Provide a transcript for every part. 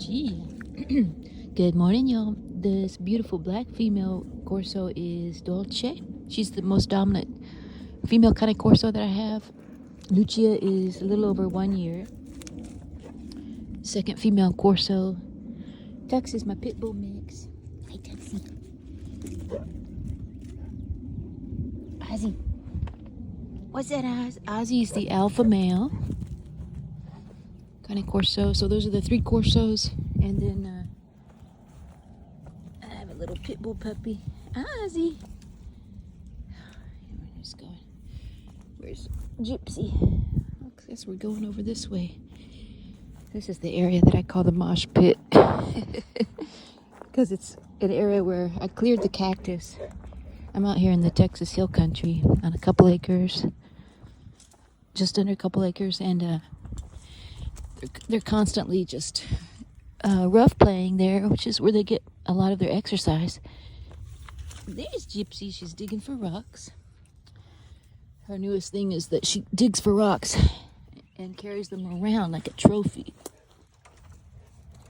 Lucia. Good morning, y'all. This beautiful black female Corso is Dolce. She's the most dominant female Cane Corso that I have. Lucia is a little over 1 year. Second female Corso. Tux is my Pitbull mix. Hey, Tuxie. Ozzy. What's that, Oz? Ozzy is the alpha male Cane Corso. So those are the 3 Corsos. And then I have a little Pitbull puppy. Ozzy. Where's going? Where's Gypsy? I guess we're going over this way. This is the area that I call the mosh pit. Because it's an area where I cleared the cactus. I'm out here in the Texas Hill Country on a couple acres. Just under a couple acres. And they're constantly just rough playing there, which is where they get a lot of their exercise. There's Gypsy. She's digging for rocks. Her newest thing is that she digs for rocks and carries them around like a trophy.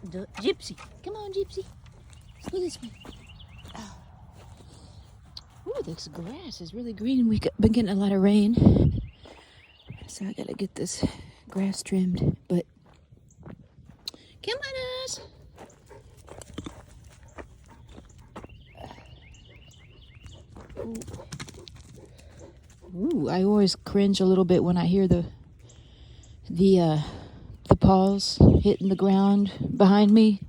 Gypsy. Come on, Gypsy. Let's go this way. Oh. Ooh, this grass is really green. We've been getting a lot of rain. So I gotta get this grass trimmed. But come on, us. Ooh, I always cringe a little bit when I hear the paws hitting the ground behind me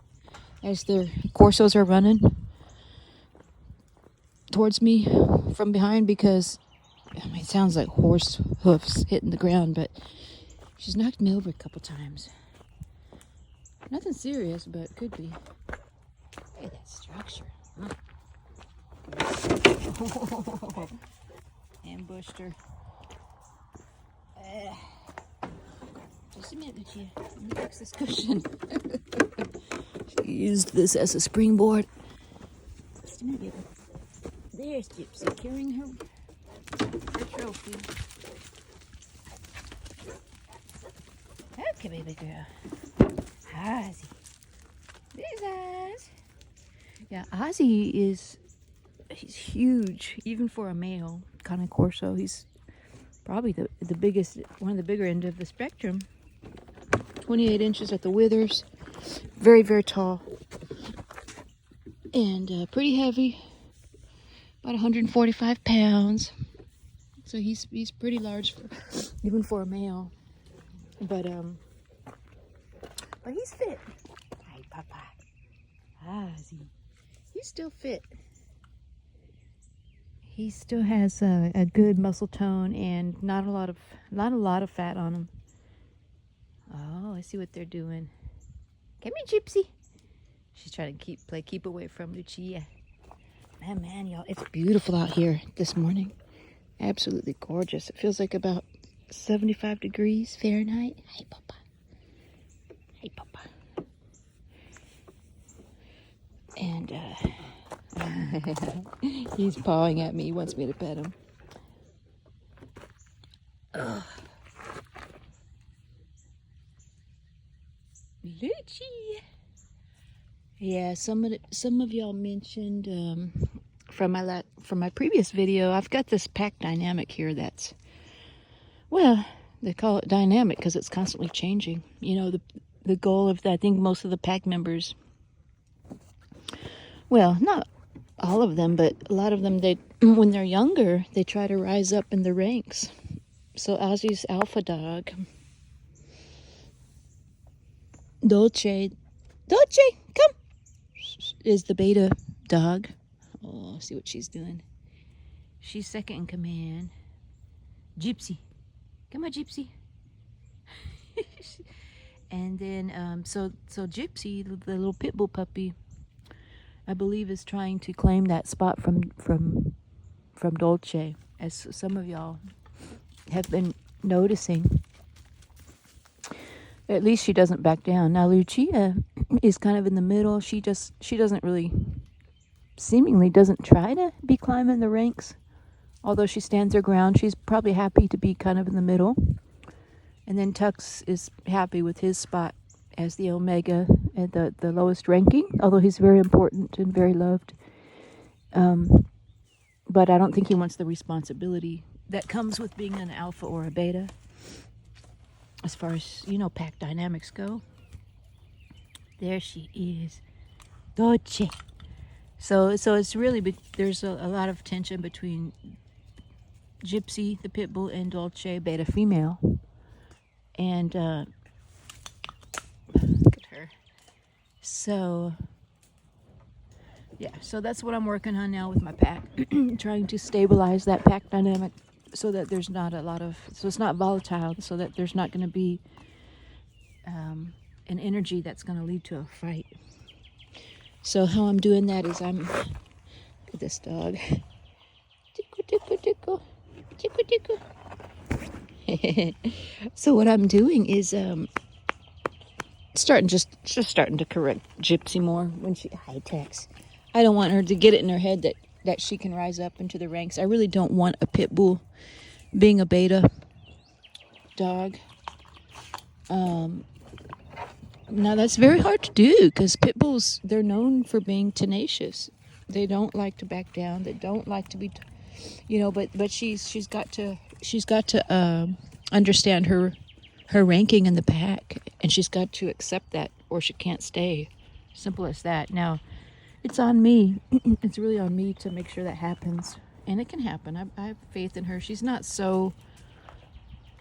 as the Corsos are running towards me from behind, because it sounds like horse hoofs hitting the ground, but she's knocked me over a couple times. Nothing serious, but could be. Hey, that structure. Ambushed her. Just a minute, Lucia. Let me fix this cushion. She used this as a springboard. Just a minute, baby. There's Gypsy carrying her trophy. Okay, baby girl. Ozzy. There's Oz. Yeah, Ozzy he's huge, even for a male Cane Corso. He's probably the biggest, one of the bigger end of the spectrum. 28 inches at the withers. Very, very tall. And pretty heavy. About 145 pounds. So he's pretty large even for a male. But he's fit. Hi, Papa. Ozzy. He's still fit. He still has a good muscle tone and not a lot of fat on him. Oh, I see what they're doing. Come here, Gypsy. She's trying to keep away from Lucia. Man, y'all, it's beautiful out here this morning. Absolutely gorgeous. It feels like about 75 degrees Fahrenheit. Hey, Papa. Hey, Papa. And he's pawing at me. He wants me to pet him. Ugh. Lucci. Yeah, some of y'all mentioned from my previous video. I've got this pack dynamic here. That's, well, they call it dynamic because it's constantly changing. You know, the goal of I think most of the pack members. Well, not all of them, but a lot of them, when they're younger, they try to rise up in the ranks. So Ozzy's alpha dog, Dolce, come, is the beta dog. Oh, see what she's doing. She's second in command. Gypsy, come on, Gypsy. And then, so Gypsy, the little Pitbull puppy, I believe is trying to claim that spot from Dolce, as some of y'all have been noticing. At least she doesn't back down. Now Lucia is kind of in the middle. She doesn't really, seemingly doesn't try to be climbing the ranks. Although she stands her ground, she's probably happy to be kind of in the middle. And then Tux is happy with his spot as the Omega at the lowest ranking, although he's very important and very loved. But I don't think he wants the responsibility that comes with being an alpha or a beta, as far as, pack dynamics go. There she is, Dolce. So it's really, there's a lot of tension between Gypsy, the pit bull, and Dolce, beta female. And look at her. So yeah, so that's what I'm working on now with my pack, trying to stabilize that pack dynamic so that there's not so it's not volatile, so that there's not going to be an energy that's going to lead to a fight. So how I'm doing that is look at this dog. Tickle, tickle, tickle. Tickle, tickle. So what I'm doing is starting to correct Gypsy more when she high-techs. I don't want her to get it in her head that she can rise up into the ranks. I really don't want a pit bull being a beta dog. Now that's very hard to do, because pit bulls, they're known for being tenacious. They don't like to back down. They don't like to be, but she's got to understand her ranking in the pack, and she's got to accept that, or she can't stay. Simple as that. Now, it's on me. It's really on me to make sure that happens, and it can happen. I have faith in her. She's not so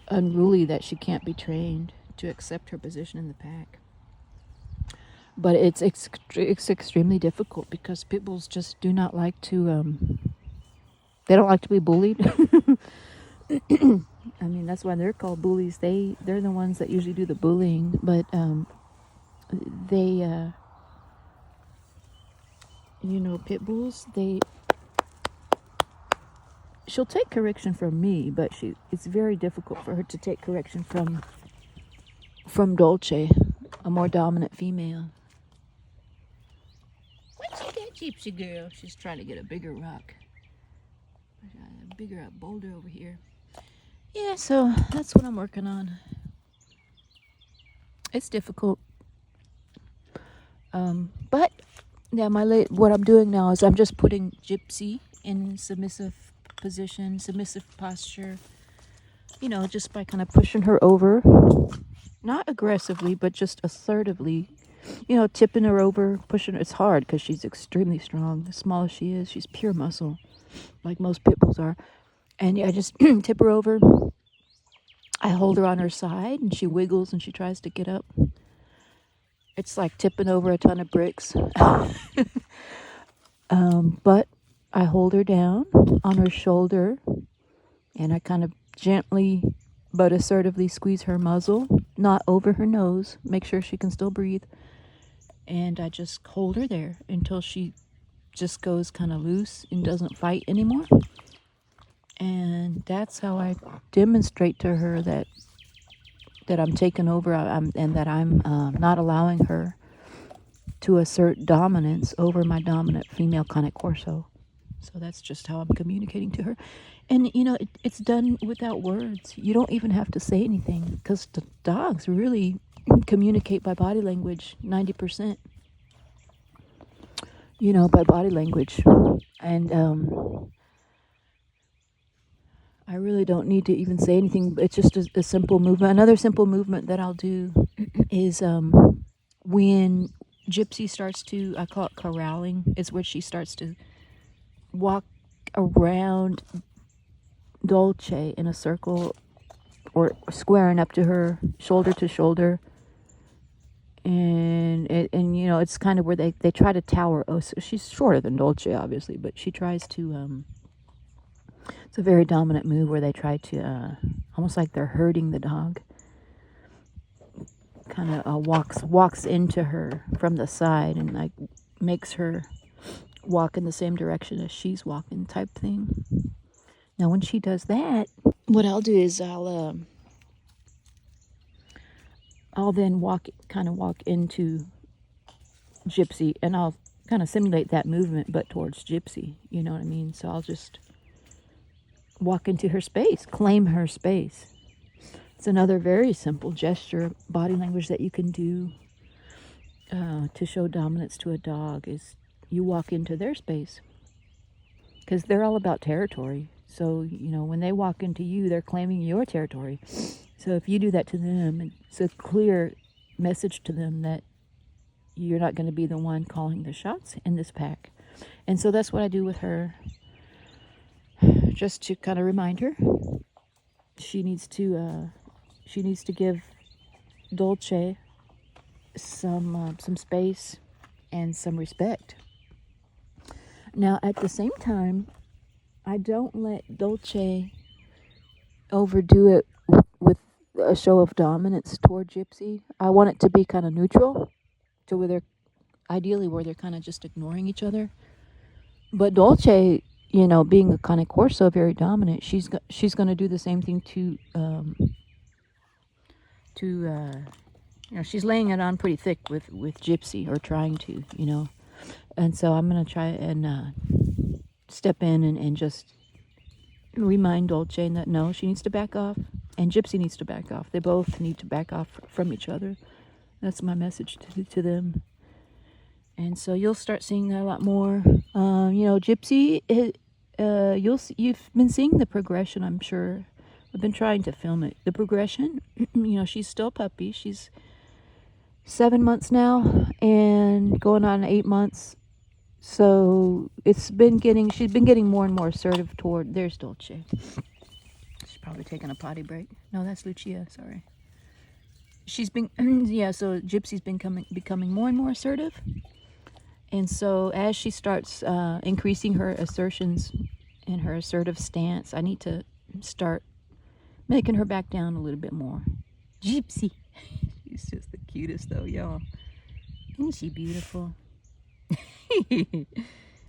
unruly that she can't be trained to accept her position in the pack. But it's extremely difficult, because pit bulls just do not like to. They don't like to be bullied. I mean, that's why they're called bullies. They're the ones that usually do the bullying, but pit bulls, she'll take correction from me, but it's very difficult for her to take correction from Dolce, a more dominant female. What's that gypsy girl? She's trying to get a bigger rock. A bigger boulder over here. Yeah, so that's what I'm working on. It's difficult. But yeah, what I'm doing now is I'm just putting Gypsy in submissive position, submissive posture, just by kind of pushing her over, not aggressively, but just assertively, tipping her over, pushing her. It's hard because she's extremely strong. The small as she is, she's pure muscle, like most pit bulls are. And yeah, I just tip her over. I hold her on her side, and she wiggles and she tries to get up. It's like tipping over a ton of bricks. But I hold her down on her shoulder, and I kind of gently but assertively squeeze her muzzle, not over her nose, make sure she can still breathe. And I just hold her there until she just goes kind of loose and doesn't fight anymore. And that's how I demonstrate to her that I'm taking over, and that I'm not allowing her to assert dominance over my dominant female Cane Corso. So that's just how I'm communicating to her. And, it's done without words. You don't even have to say anything, because the dogs really communicate by body language, 90%. By body language. And I really don't need to even say anything. It's just a simple movement. Another simple movement that I'll do is when Gypsy starts to, I call it corralling, is where she starts to walk around Dolce in a circle, or squaring up to her, shoulder to shoulder. And it's kind of where they try to tower. Oh, so she's shorter than Dolce, obviously, but she tries to, it's a very dominant move where they try to, almost like they're herding the dog. Kind of walks into her from the side, and like makes her walk in the same direction as she's walking, type thing. Now, when she does that, what I'll do is I'll then walk into Gypsy, and I'll kind of simulate that movement, but towards Gypsy. You know what I mean? So I'll just walk into her space, claim her space. It's another very simple gesture, body language that you can do. to show dominance to a dog is you walk into their space, because they're all about territory. So, you know, when they walk into you, they're claiming your territory. So if you do that to them, it's a clear message to them that you're not going to be the one calling the shots in this pack. And so that's what I do with her, just to kind of remind her she needs to give Dolce some space and some respect. Now, at the same time, I don't let Dolce overdo it with a show of dominance toward Gypsy. I want it to be kind of neutral, to where they're kind of just ignoring each other. But Dolce, you know, being a Cane Corso, very dominant, she's going to do the same thing to you know, she's laying it on pretty thick with Gypsy, or trying to, you know. And so I'm going to try and step in and just remind Dolce that no, she needs to back off, and Gypsy needs to back off. They both need to back off from each other. That's my message to them. And so you'll start seeing that a lot more. You know, Gypsy, you've been seeing the progression, I'm sure. I've been trying to film it. The progression, you know, she's still a puppy. She's 7 months now and going on 8 months. So she's been getting more and more assertive toward, there's Dolce. She's probably taking a potty break. No, that's Lucia, sorry. She's been, yeah, so Gypsy's been becoming more and more assertive. And so as she starts increasing her assertions and her assertive stance, I need to start making her back down a little bit more. Gypsy. She's just the cutest though, y'all. Isn't she beautiful?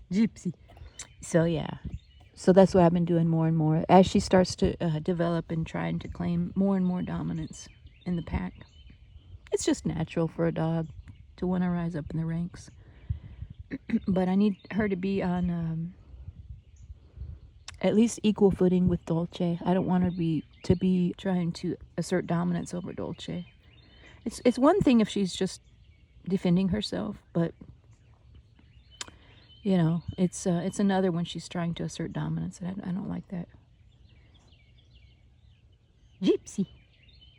Gypsy. So yeah. So that's what I've been doing more and more. As she starts to develop and trying to claim more and more dominance in the pack. It's just natural for a dog to want to rise up in the ranks. But I need her to be on at least equal footing with Dolce. I don't want her to be trying to assert dominance over Dolce. It's one thing if she's just defending herself, but you know, it's another when she's trying to assert dominance, and I don't like that. Gypsy,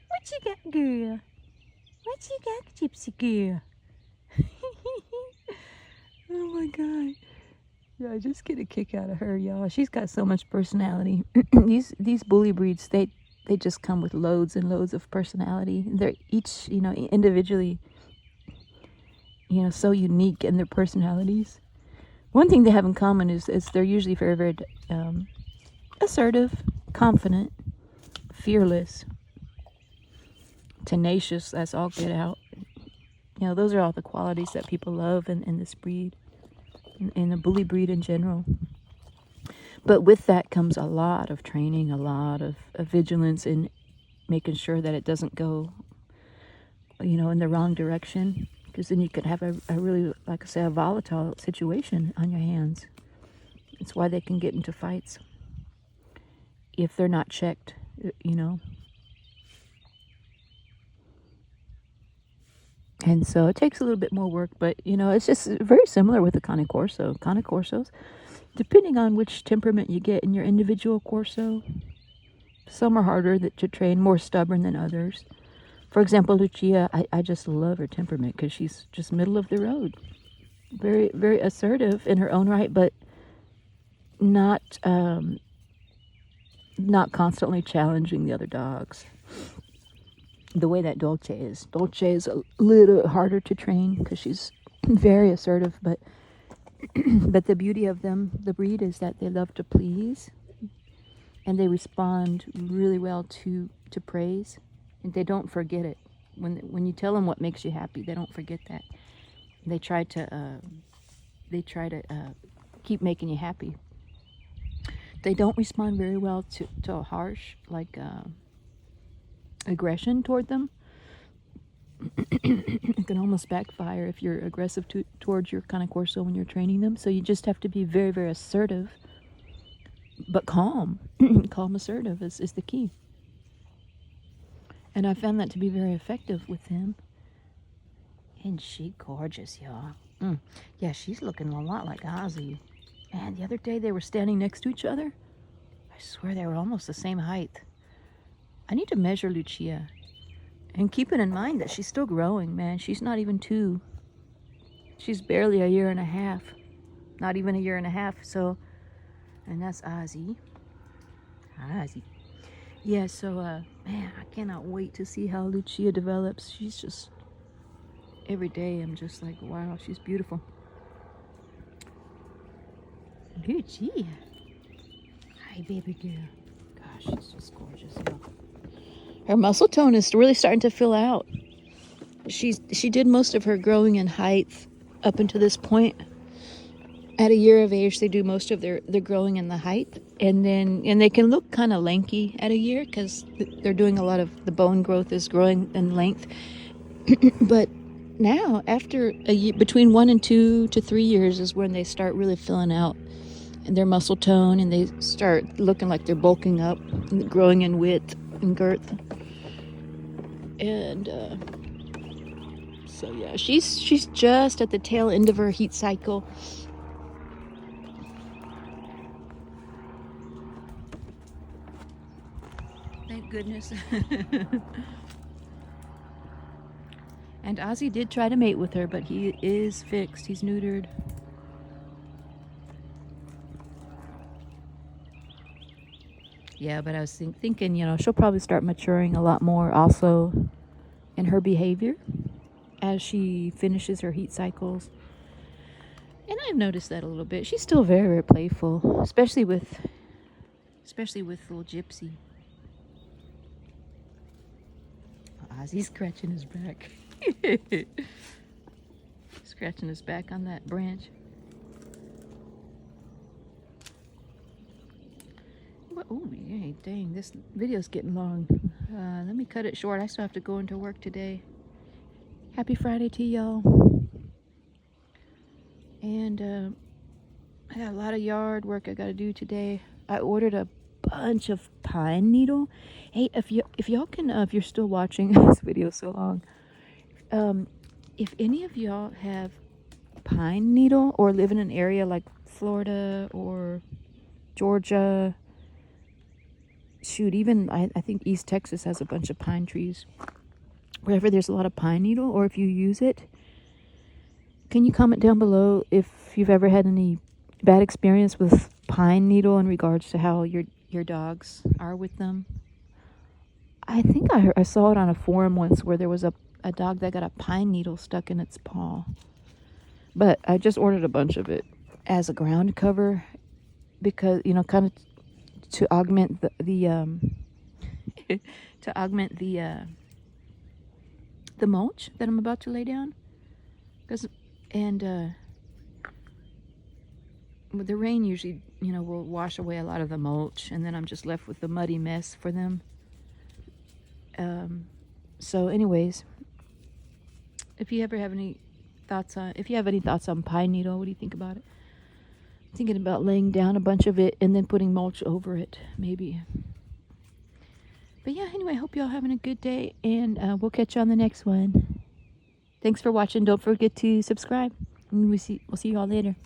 what you got, girl? What you got, Gypsy girl? Oh my God. Yeah, I just get a kick out of her, y'all. She's got so much personality. These bully breeds, they just come with loads and loads of personality. They're each, you know, individually, you know, so unique in their personalities. One thing they have in common is they're usually very, very assertive, confident, fearless, tenacious. That's all get out. You know, those are all the qualities that people love in this breed, in the bully breed in general. But with that comes a lot of training, a lot of vigilance in making sure that it doesn't go, you know, in the wrong direction. Because then you could have a really, like I say, a volatile situation on your hands. It's why they can get into fights if they're not checked, you know. And so it takes a little bit more work, but, you know, it's just very similar with the Cane Corso. Cane Corsos, depending on which temperament you get in your individual Corso, some are harder to train, more stubborn than others. For example, Lucia, I just love her temperament because she's just middle of the road. Very, very assertive in her own right, but not constantly challenging the other dogs. The way that Dolce is. Dolce is a little harder to train because she's very assertive, but the beauty of them, the breed, is that they love to please, and they respond really well to praise, and they don't forget it. When you tell them what makes you happy, they don't forget that. They try to keep making you happy. They don't respond very well to a harsh, like aggression toward them. It can almost backfire if you're aggressive towards your Cane Corso when you're training them. So you just have to be very, very assertive, but calm. Calm, assertive is the key. And I found that to be very effective with him. Isn't she gorgeous, y'all? Yeah, she's looking a lot like Ozzy. And the other day they were standing next to each other. I swear they were almost the same height. I need to measure Lucia. And keeping in mind that she's still growing, man. She's not even 2. She's barely a year and a half. Not even a year and a half, so... And that's Ozzy. Ozzy. Yeah, so, man, I cannot wait to see how Lucia develops. She's just... Every day I'm just like, wow, she's beautiful. Lucia. Hi, baby girl. Gosh, she's just gorgeous. Her muscle tone is really starting to fill out. She did most of her growing in height up until this point. At a year of age, they do most of their growing in the height, and they can look kind of lanky at a year because they're doing a lot of the bone growth is growing in length. But now, after a year, between 1 and 2 to 3 years is when they start really filling out their muscle tone, and they start looking like they're bulking up, and growing in width and girth. And so yeah, she's just at the tail end of her heat cycle. Thank goodness. And Ozzy did try to mate with her, but he is fixed. He's neutered. Yeah, but I was thinking, you know, she'll probably start maturing a lot more also in her behavior as she finishes her heat cycles. And I've noticed that a little bit. She's still very, very playful, especially with little Gypsy. Ozzy's scratching his back. Scratching his back on that branch. Oh, yeah, dang, this video's getting long. Let me cut it short. I still have to go into work today. Happy Friday to y'all. And I got a lot of yard work I gotta do today. I ordered a bunch of pine needle. Hey, if y'all can, if you're still watching, this video so long. If any of y'all have pine needle or live in an area like Florida or Georgia, shoot, even I think East Texas has a bunch of pine trees. Wherever there's a lot of pine needle, or if you use it, can you comment down below if you've ever had any bad experience with pine needle in regards to how your dogs are with them? I think I saw it on a forum once where there was a dog that got a pine needle stuck in its paw. But I just ordered a bunch of it as a ground cover because, you know, kind of to augment the mulch that I'm about to lay down. And the rain usually, you know, will wash away a lot of the mulch, and then I'm just left with the muddy mess for them. So anyways, if you ever have any thoughts on pine needle, what do you think about it? I'm thinking about laying down a bunch of it and then putting mulch over it, maybe. But yeah, anyway, I hope y'all having a good day, and we'll catch you on the next one. Thanks for watching. Don't forget to subscribe, and we'll see y'all later.